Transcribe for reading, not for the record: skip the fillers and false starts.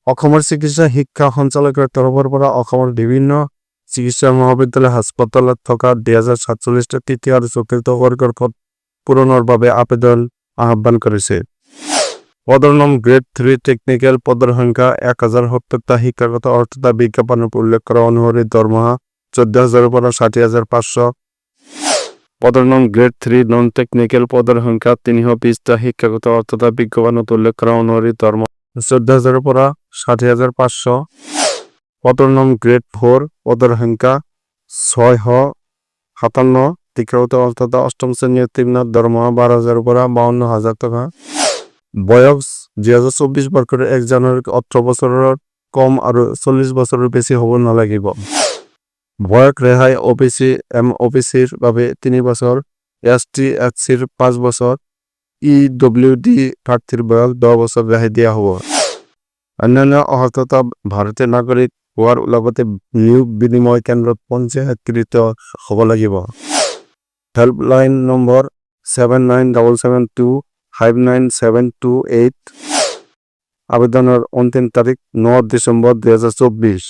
অসমৰ চিকিৎসা শিক্ষা সঞ্চালকৰ তৰফৰ পৰা অসমৰ বিভিন্ন চিকিৎসা মহাবিদ্যালয় হাস্পতালত থকা 2047টা তৃতীয় আৰু চতুৰ্থ বৰ্গৰ পদ পূৰণৰ বাবে আবেদন আহ্বান কৰিছে। পদৰ নাম গ্ৰেড 3 টেকনিক্যাল, পদৰ সংখ্যা 1070টা, শিক্ষাগত অৰ্হতা বিজ্ঞাপনত উল্লেখ কৰা অনুসৰি দৰমহা 14,000 পৰা 60,500। পদৰ নাম গ্ৰেড 3 নন টেকনিক্যাল, পদৰ সংখ্যা 320টা, শিক্ষাগত অৰ্হতা বিজ্ঞাপনত উল্লেখ কৰা অনুসৰি দৰমহা 14,000 পৰা 60,500। পদৰ নাম গ্ৰেড 4, পদৰ সংখ্যা 657, শিক্ষাগত অৰ্হতা অষ্টম শ্ৰেণী উত্তীৰ্ণ, দৰমহা 12,000 পৰা 52,000 টকা। বয়স 2024 বৰ্ষৰ 1 জানুৱাৰীত 18 বছৰৰ কম আৰু 40 বছৰৰ বেছি হ'ব নালাগিব। বয়স ৰেহাই OBC OBCৰ বাবে 3 বছৰ, ST SCৰ 5 বছৰ, EWD প্ৰাৰ্থীৰ বয়স 10 বছৰ ৰেহাই দিয়া হ'ব। অন্যান্য অৰ্হতা ভাৰতীয় নাগৰিক হোৱাৰ লগতে নিয়োগ বিনিময় কেন্দ্ৰত পঞ্জীয়নকৃত হ'ব লাগিব। Helpline number 7977259728। আবেদনৰ অন্তিম তাৰিখ 9 ডিচেম্বৰ 2024।